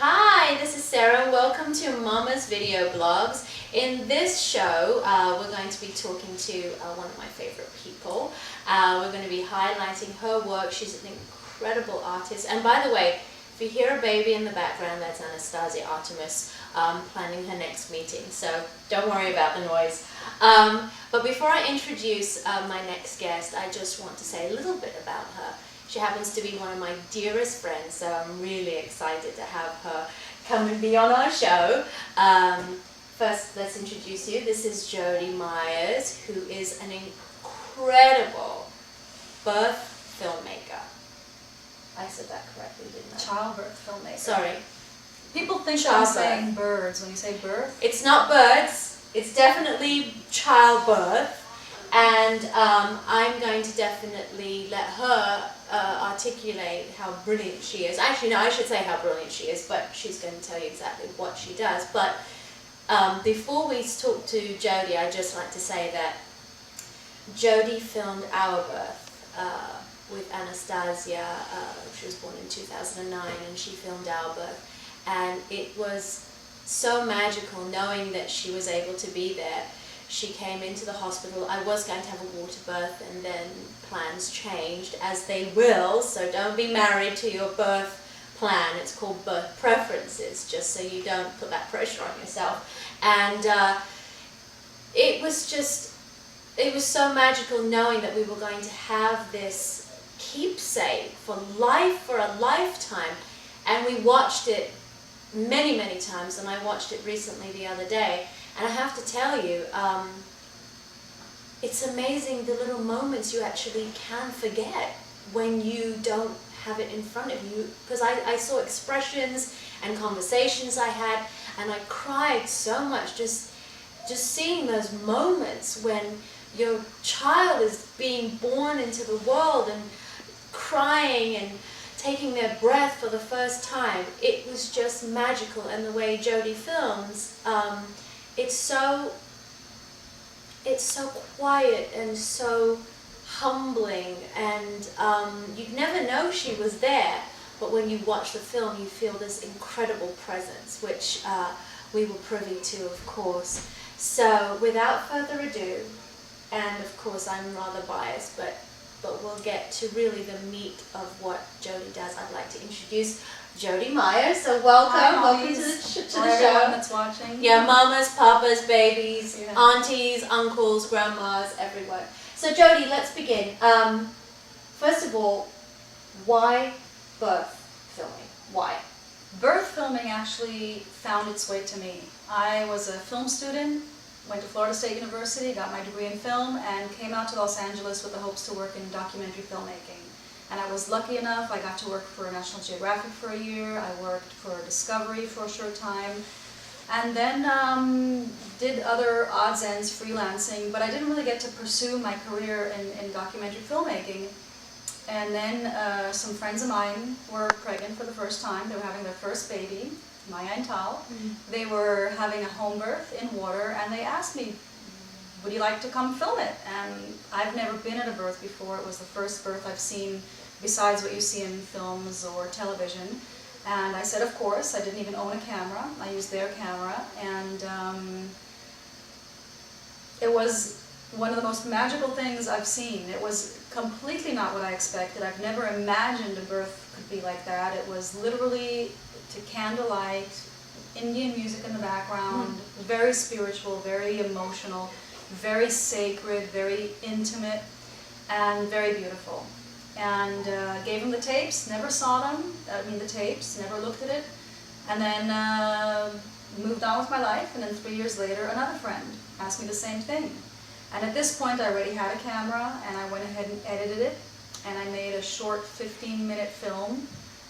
Hi, this is Sarah. Welcome to Mama's Video Blogs. In this show, we're going to be talking to one of my favorite people. We're going to be highlighting her work. She's an incredible artist. And by the way, if you hear a baby in the background, that's Anastasia Artemis planning her next meeting. So don't worry about the noise. But before I introduce my next guest, I just want to say a little bit about her. She happens to be one of my dearest friends, so I'm really excited to have her come and be on our show. First, let's introduce you. This is Jodie Myers, who is an incredible birth filmmaker. I said that correctly, didn't I? Childbirth filmmaker. Sorry. People think I'm saying birds when you say birth. It's not birds. It's definitely childbirth. And I'm going to definitely let her articulate how brilliant she is. Actually, no, I should say how brilliant she is, but she's going to tell you exactly what she does. But before we talk to Jodie, I'd just like to say that Jodie filmed our birth with Anastasia. She was born in 2009, and she filmed our birth. And it was so magical knowing that she was able to be there. She came into the hospital. I was going to have a water birth, and then plans changed, as they will, so don't be married to your birth plan. It's called birth preferences, just so you don't put that pressure on yourself. And it was so magical knowing that we were going to have this keepsake for life, for a lifetime. And we watched it many, many times, and I watched it recently the other day. And I have to tell you, it's amazing the little moments you actually can forget when you don't have it in front of you. Because I saw expressions and conversations I had, and I cried so much just seeing those moments when your child is being born into the world and crying and taking their breath for the first time. It was just magical. And the way Jodie films, it's so quiet and so humbling, and you'd never know she was there, but when you watch the film you feel this incredible presence, which we were privy to, of course. So without further ado, and of course I'm rather biased, but we'll get to really the meat of what Jodie does, I'd like to introduce Jodie Myers. So welcome. Hi, welcome to the show. Everyone that's watching. Yeah, mamas, papas, babies, Yeah. aunties, uncles, grandmas, everyone. So Jodie, let's begin. First of all, why birth filming? Why? Birth filming actually found its way to me. I was a film student, went to Florida State University, got my degree in film, and came out to Los Angeles with the hopes to work in documentary filmmaking. And I was lucky enough, I got to work for National Geographic for a year, I worked for Discovery for a short time, and then did other odds ends freelancing, but I didn't really get to pursue my career in documentary filmmaking. And then some friends of mine were pregnant for the first time. They were having their first baby, Maya and Tal. They were having a home birth in water, and they asked me, would you like to come film it? And I've never been at a birth before. It was the first birth I've seen besides what you see in films or television. And I said, of course. I didn't even own a camera. I used their camera. And it was one of the most magical things I've seen. It was completely not what I expected. I've never imagined a birth could be like that. It was literally to candlelight, Indian music in the background, very spiritual, very emotional, very sacred, very intimate, and very beautiful. And gave him the tapes, never saw them, the tapes, never looked at it, and then moved on with my life. And then 3 years later, another friend asked me the same thing. And at this point, I already had a camera, and I went ahead and edited it, and I made a short 15-minute film.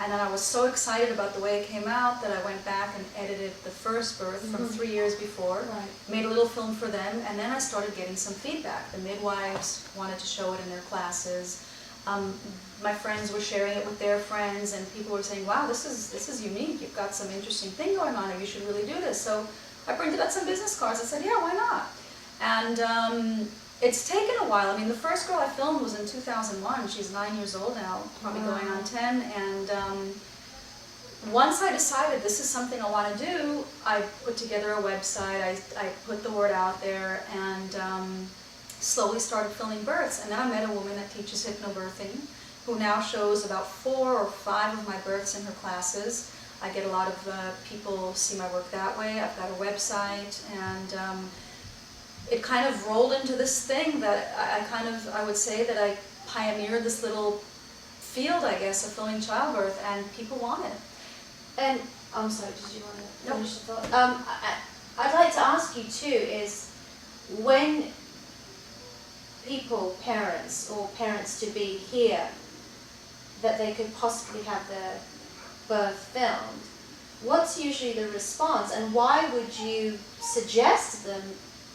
And then I was so excited about the way it came out that I went back and edited the first birth from 3 years before, made a little film for them, and then I started getting some feedback. The midwives wanted to show it in their classes. My friends were sharing it with their friends, and people were saying, wow, this is unique. You've got some interesting thing going on, and you should really do this. So I printed out some business cards. I said, yeah, why not? And it's taken a while. I mean, the first girl I filmed was in 2001. She's 9 years old now, probably going on 10. And once I decided this is something I want to do, I put together a website, I put the word out there, and slowly started filming births. And then I met a woman that teaches hypnobirthing, who now shows about 4 or 5 of my births in her classes. I get a lot of people see my work that way. I've got a website, and it kind of rolled into this thing that I would say that I pioneered this little field, I guess, of filming childbirth, and people want it. And I'm sorry, did you want to No. finish the thought? I'd like to ask you too, is when people, parents or parents to be hear that they could possibly have their birth filmed, what's usually the response, and why would you suggest to them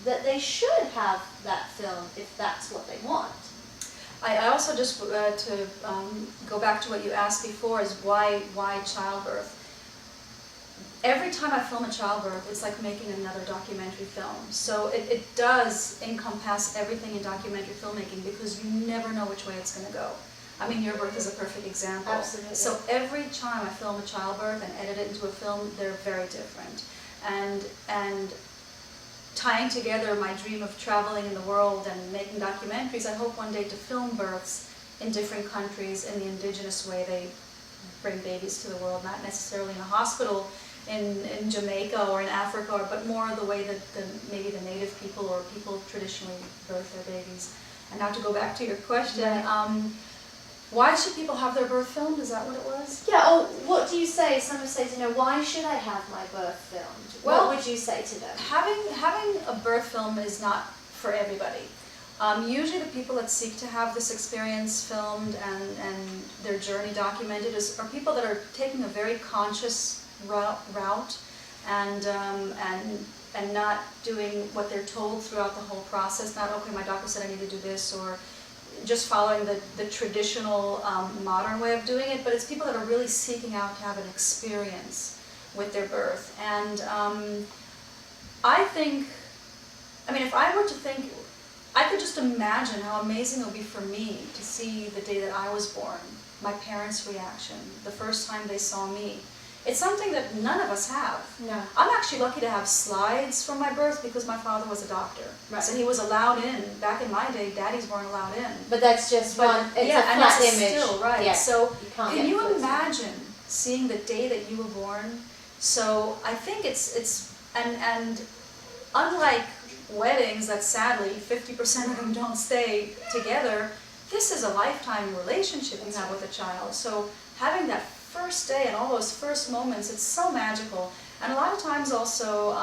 that they should have that filmed if that's what they want? I also just, to go back to what you asked before, is why childbirth? Every time I film a childbirth, it's like making another documentary film. So it does encompass everything in documentary filmmaking, because you never know which way it's going to go. I mean, your birth is a perfect example. Absolutely. So every time I film a childbirth and edit it into a film, they're very different. And tying together my dream of traveling in the world and making documentaries, I hope one day to film births in different countries in the indigenous way they bring babies to the world, not necessarily in a hospital in Jamaica or in Africa, but more the way that maybe the native people or people traditionally birth their babies. And now to go back to your question, why should people have their birth filmed? Is that what it was? Yeah, or what do you say? Someone says, why should I have my birth filmed? Well, what would you say to them? Having a birth film is not for everybody. Usually the people that seek to have this experience filmed and their journey documented are people that are taking a very conscious route and not doing what they're told throughout the whole process. Not, okay, my doctor said I need to do this, or just following the traditional modern way of doing it, but it's people that are really seeking out to have an experience with their birth. And I think, if I were to think, I could just imagine how amazing it would be for me to see the day that I was born, my parents' reaction, the first time they saw me. It's something that none of us have. No. I'm actually lucky to have slides from my birth because my father was a doctor. Right. So he was allowed in. Back in my day, daddies weren't allowed in. But that's just one, it's a and flat it's image. Still, right. Yeah. So can you close imagine seeing the day that you were born? So I think it's and unlike weddings that sadly 50% of them don't stay together, this is a lifetime relationship you have with a child. So having that first day and all those first moments, it's so magical. And a lot of times also,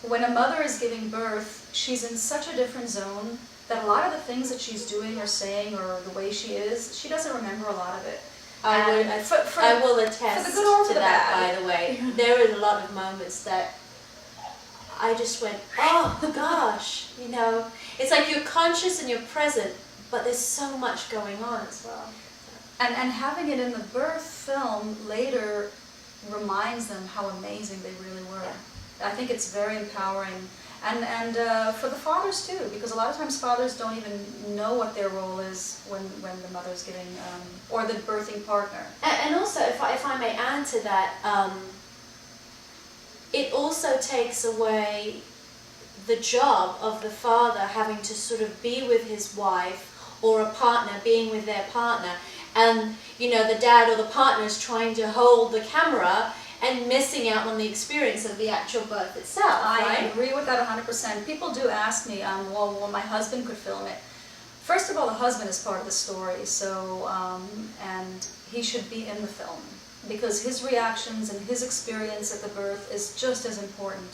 when a mother is giving birth, she's in such a different zone that a lot of the things that she's doing or saying or the way she is, she doesn't remember a lot of it. I will attest for the good or for to the that, bad. by the way. There were a lot of moments that I just went, oh gosh, it's like you're conscious and you're present, but there's so much going on as well. And having it in the birth film later reminds them how amazing they really were. I think it's very empowering. And for the fathers too, because a lot of times fathers don't even know what their role is when the mother's giving, or the birthing partner. And also, if I may add to that, it also takes away the job of the father having to sort of be with his wife or a partner being with their partner, and the dad or the partner is trying to hold the camera and missing out on the experience of the actual birth itself. I agree with that 100%. People do ask me, well, my husband could film it. First of all, the husband is part of the story, so and he should be in the film because his reactions and his experience at the birth is just as important.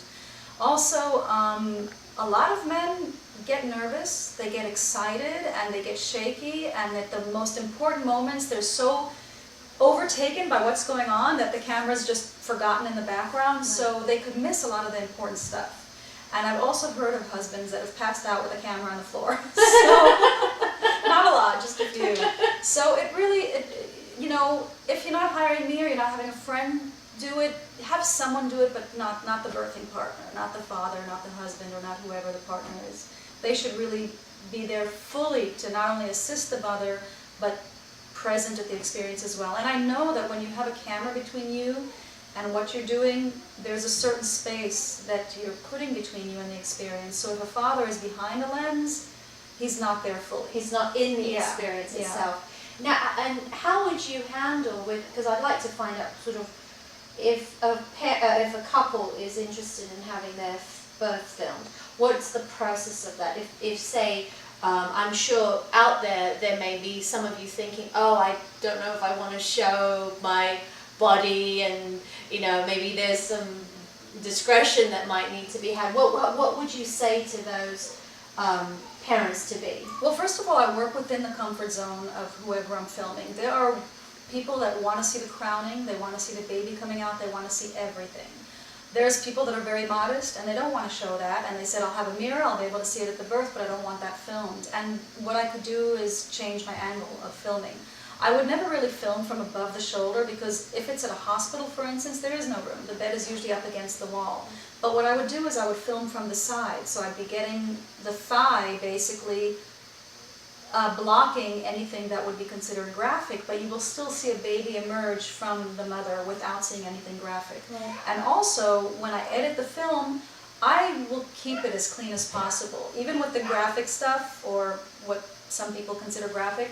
Also, a lot of men get nervous, they get excited, and they get shaky, and at the most important moments, they're so overtaken by what's going on that the camera's just forgotten in the background, so they could miss a lot of the important stuff. And I've also heard of husbands that have passed out with a camera on the floor. So, not a lot, just a few. So it really, if you're not hiring me or you're not having a friend do it, have someone do it, but not the birthing partner, not the father, not the husband, or not whoever the partner is. They should really be there fully to not only assist the mother, but present at the experience as well. And I know that when you have a camera between you and what you're doing, there's a certain space that you're putting between you and the experience. So if a father is behind a lens, he's not there fully. He's not in the experience itself. Now, and how would you handle with, because I'd like to find out sort of if a couple is interested in having their birth filmed, what's the process of that? If say, I'm sure out there may be some of you thinking, oh, I don't know if I want to show my body, and you know, maybe there's some discretion that might need to be had. What would you say to those parents to be? Well, first of all, I work within the comfort zone of whoever I'm filming. There are people that want to see the crowning, they want to see the baby coming out, they want to see everything. There's people that are very modest and they don't want to show that, and they said, I'll have a mirror, I'll be able to see it at the birth, but I don't want that filmed. And what I could do is change my angle of filming. I would never really film from above the shoulder, because if it's at a hospital, for instance, there is no room. The bed is usually up against the wall. But what I would do is I would film from the side, so I'd be getting the thigh basically blocking anything that would be considered graphic, but you will still see a baby emerge from the mother without seeing anything graphic. Right. And also, when I edit the film, I will keep it as clean as possible. Even with the graphic stuff, or what some people consider graphic,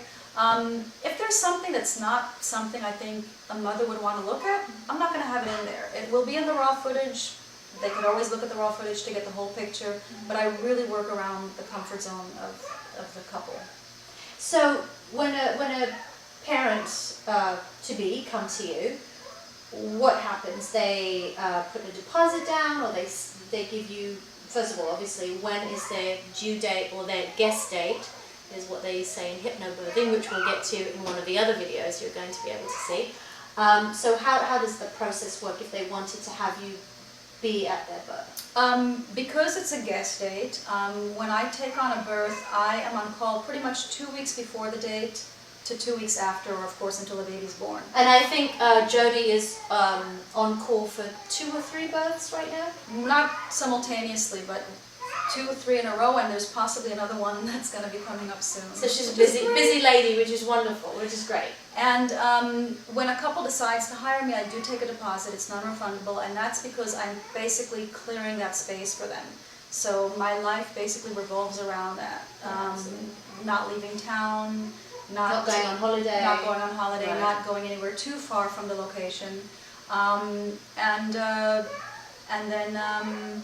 if there's something that's not something I think a mother would want to look at, I'm not going to have it in there. It will be in the raw footage. They could always look at the raw footage to get the whole picture, but I really work around the comfort zone of the couple. So when a parent to be come to you, what happens? They put a deposit down, or they give you, first of all, obviously, when is their due date or their guest date, is what they say in hypnobirthing, which we'll get to in one of the other videos you're going to be able to see. So how does the process work if they wanted to have you be at their birth? Because it's a guest date, when I take on a birth, I am on call pretty much 2 weeks before the date to 2 weeks after, or of course until the baby's born. And I think Jodie is on call for 2 or 3 births right now? Not simultaneously, but 2 or 3 in a row, and there's possibly another one that's going to be coming up soon. So she's a busy lady, which is wonderful, which is great. And when a couple decides to hire me, I do take a deposit. It's non-refundable, and that's because I'm basically clearing that space for them. So my life basically revolves around that. Not leaving town, not going on holiday, right. Not going anywhere too far from the location, and then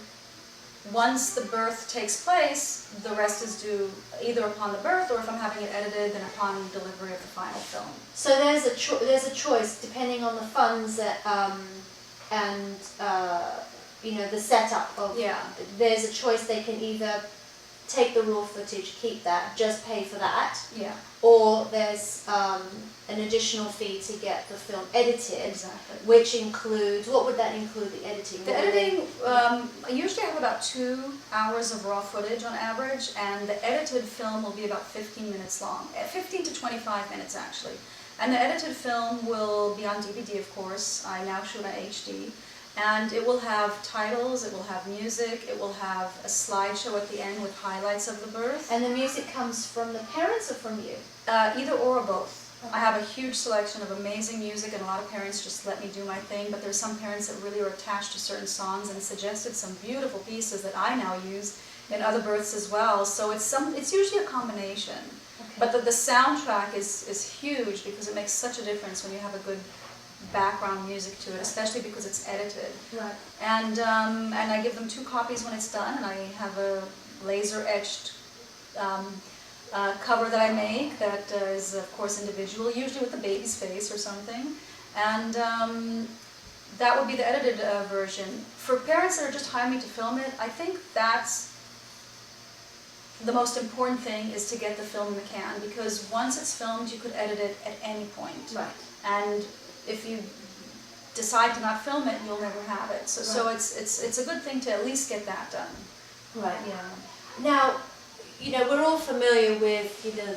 once the birth takes place, the rest is due either upon the birth, or if I'm having it edited, then upon delivery of the final film. So there's a choice depending on the funds that and you know, the setup of. Yeah. There's a choice. They can either take the raw footage, keep that, just pay for that. Yeah. Or there's an additional fee to get the film edited. Exactly. Which includes, what would that include, the editing? The editing, I usually have about 2 hours of raw footage on average, and the edited film will be about 15 minutes long. 15 to 25 minutes actually. And the edited film will be on DVD, of course. I now shoot on HD. And it will have titles, it will have music, it will have a slideshow at the end with highlights of the birth. And the music comes from the parents or from you? Either or both. I have a huge selection of amazing music, and a lot of parents just let me do my thing, but there's some parents that really are attached to certain songs and suggested some beautiful pieces that I now use in other births as well. So it's usually a combination. Okay. But the soundtrack is huge, because it makes such a difference when you have a good background music to it, especially because it's edited. Right. And I give them 2 copies when it's done, and I have a laser etched cover that I make that is of course individual, usually with the baby's face or something, and that would be the edited version. For parents that are just hiring me to film it, I think that's the most important thing, is to get the film in the can, because once it's filmed you could edit it at any point. Right. And if you decide to not film it, you'll never have it. So Right. it's a good thing to at least get that done. Right. Yeah. Now, you know, we're all familiar with, you know,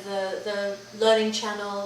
the Learning Channel